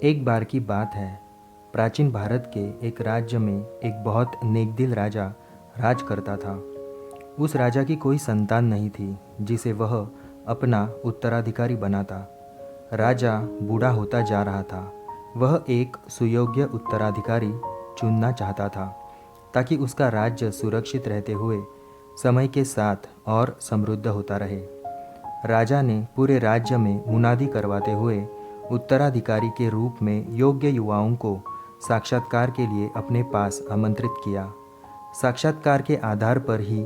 एक बार की बात है। प्राचीन भारत के एक राज्य में एक बहुत नेकदिल राजा राज करता था। उस राजा की कोई संतान नहीं थी जिसे वह अपना उत्तराधिकारी बनाता। राजा बूढ़ा होता जा रहा था। वह एक सुयोग्य उत्तराधिकारी चुनना चाहता था ताकि उसका राज्य सुरक्षित रहते हुए समय के साथ और समृद्ध होता रहे। राजा ने पूरे राज्य में मुनादी करवाते हुए उत्तराधिकारी के रूप में योग्य युवाओं को साक्षात्कार के लिए अपने पास आमंत्रित किया। साक्षात्कार के आधार पर ही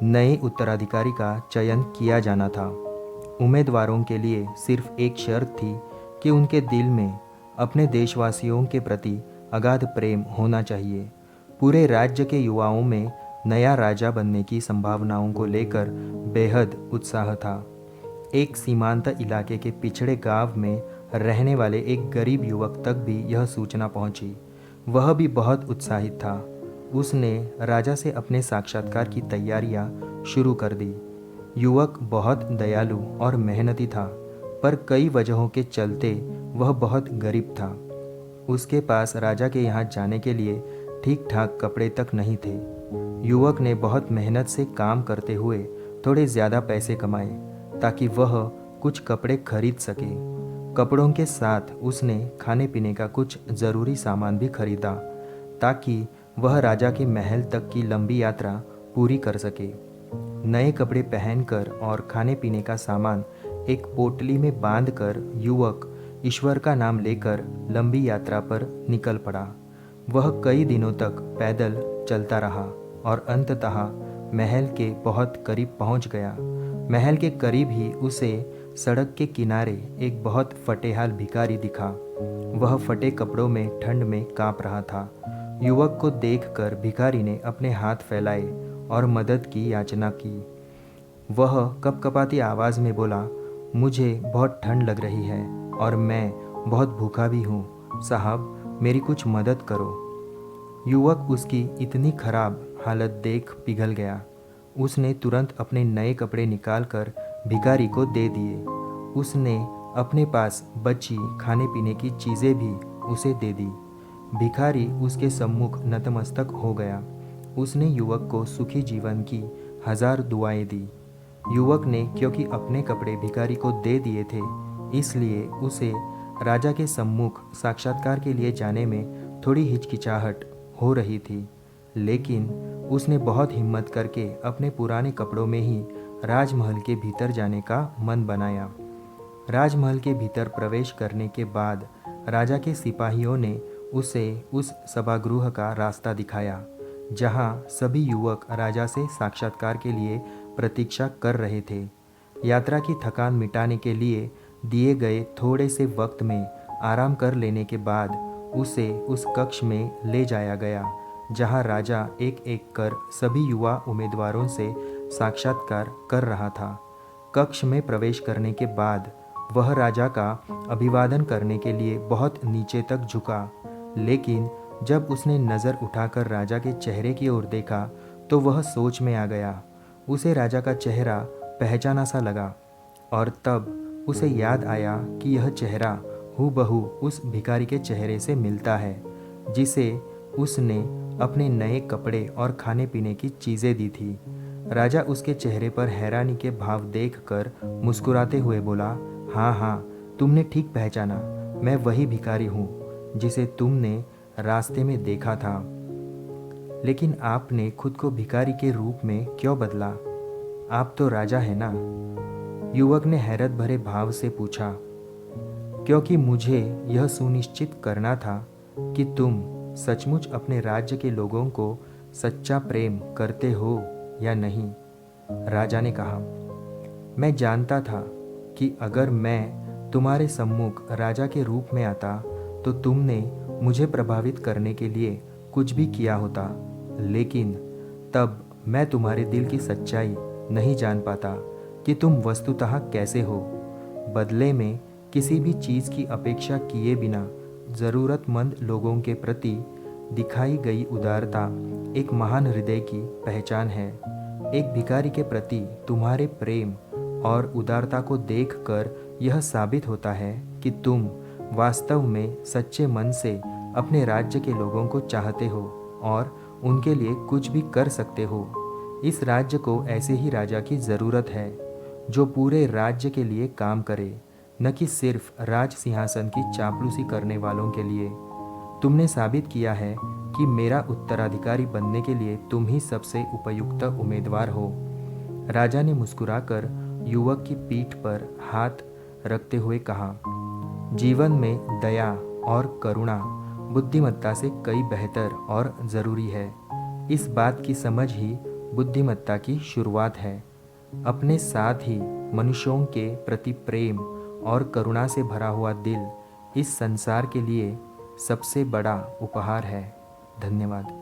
नए उत्तराधिकारी का चयन किया जाना था। उम्मीदवारों के लिए सिर्फ एक शर्त थी कि उनके दिल में अपने देशवासियों के प्रति अगाध प्रेम होना चाहिए। पूरे राज्य के युवाओं में नया राजा बनने की संभावनाओं को लेकर बेहद उत्साह था। एक सीमांत इलाके के पिछड़े गांव में रहने वाले एक गरीब युवक तक भी यह सूचना पहुंची। वह भी बहुत उत्साहित था। उसने राजा से अपने साक्षात्कार की तैयारियां शुरू कर दी। युवक बहुत दयालु और मेहनती था, पर कई वजहों के चलते वह बहुत गरीब था। उसके पास राजा के यहाँ जाने के लिए ठीक ठाक कपड़े तक नहीं थे। युवक ने बहुत मेहनत से काम करते हुए थोड़े ज़्यादा पैसे कमाए ताकि वह कुछ कपड़े खरीद सके। कपड़ों के साथ उसने खाने पीने का कुछ ज़रूरी सामान भी खरीदा ताकि वह राजा के महल तक की लंबी यात्रा पूरी कर सके। नए कपड़े पहनकर और खाने पीने का सामान एक पोटली में बांधकर युवक ईश्वर का नाम लेकर लंबी यात्रा पर निकल पड़ा। वह कई दिनों तक पैदल चलता रहा और अंततः महल के बहुत करीब पहुंच गया। महल के करीब ही उसे सड़क के किनारे एक बहुत फटेहाल भिखारी दिखा। वह फटे कपड़ों में ठंड में कांप रहा था। युवक को देखकर भिखारी ने अपने हाथ फैलाए और मदद की याचना की। वह कपकपाती आवाज़ में बोला, मुझे बहुत ठंड लग रही है और मैं बहुत भूखा भी हूँ। साहब, मेरी कुछ मदद करो। युवक उसकी इतनी खराब हालत देख पिघल गया। उसने तुरंत अपने नए कपड़े निकालकर भिखारी को दे दिए। उसने अपने पास बची खाने पीने की चीज़ें भी उसे दे दी। भिखारी उसके सम्मुख नतमस्तक हो गया। उसने युवक को सुखी जीवन की 1000 दुआएं दी। युवक ने क्योंकि अपने कपड़े भिखारी को दे दिए थे, इसलिए उसे राजा के सम्मुख साक्षात्कार के लिए जाने में थोड़ी हिचकिचाहट हो रही थी, लेकिन उसने बहुत हिम्मत करके अपने पुराने कपड़ों में ही राजमहल के भीतर जाने का मन बनाया। राजमहल के भीतर प्रवेश करने के बाद राजा के सिपाहियों ने उसे उस सभागृह का रास्ता दिखाया जहां सभी युवक राजा से साक्षात्कार के लिए प्रतीक्षा कर रहे थे। यात्रा की थकान मिटाने के लिए दिए गए थोड़े से वक्त में आराम कर लेने के बाद उसे उस कक्ष में ले जाया गया जहां राजा एक एक कर सभी युवा उम्मीदवारों से साक्षात्कार कर रहा था। कक्ष में प्रवेश करने के बाद वह राजा का अभिवादन करने के लिए बहुत नीचे तक झुका, लेकिन जब उसने नज़र उठाकर राजा के चेहरे की ओर देखा तो वह सोच में आ गया। उसे राजा का चेहरा पहचाना सा लगा और तब उसे याद आया कि यह चेहरा हूबहू उस भिखारी के चेहरे से मिलता है जिसे उसने अपने नए कपड़े और खाने पीने की चीज़ें दी थी। राजा उसके चेहरे पर हैरानी के भाव देखकर मुस्कुराते हुए बोला, हाँ हाँ, तुमने ठीक पहचाना। मैं वही भिखारी हूँ जिसे तुमने रास्ते में देखा था। लेकिन आपने खुद को भिखारी के रूप में क्यों बदला? आप तो राजा है ना? युवक ने हैरत भरे भाव से पूछा। क्योंकि मुझे यह सुनिश्चित करना था कि तुम सचमुच अपने राज्य के लोगों को सच्चा प्रेम करते हो या नहीं, राजा ने कहा। मैं जानता था कि अगर मैं तुम्हारे सम्मुख राजा के रूप में आता तो तुमने मुझे प्रभावित करने के लिए कुछ भी किया होता, लेकिन तब मैं तुम्हारे दिल की सच्चाई नहीं जान पाता कि तुम वस्तुतः कैसे हो। बदले में किसी भी चीज़ की अपेक्षा किए बिना ज़रूरतमंद लोगों के प्रति दिखाई गई उदारता एक महान हृदय की पहचान है। एक भिखारी के प्रति तुम्हारे प्रेम और उदारता को देखकर यह साबित होता है कि तुम वास्तव में सच्चे मन से अपने राज्य के लोगों को चाहते हो और उनके लिए कुछ भी कर सकते हो, इस राज्य को ऐसे ही राजा की ज़रूरत है जो पूरे राज्य के लिए काम करे, न कि सिर्फ राज सिंहासन की चापलूसी करने वालों के लिए। तुमने साबित किया है कि मेरा उत्तराधिकारी बनने के लिए तुम ही सबसे उपयुक्त उम्मीदवार हो। राजा ने मुस्कुराकर युवक की पीठ पर हाथ रखते हुए कहा, जीवन में दया और करुणा बुद्धिमत्ता से कई बेहतर और ज़रूरी है। इस बात की समझ ही बुद्धिमत्ता की शुरुआत है। अपने साथ ही मनुष्यों के प्रति प्रेम और करुणा से भरा हुआ दिल इस संसार के लिए सबसे बड़ा उपहार है। धन्यवाद।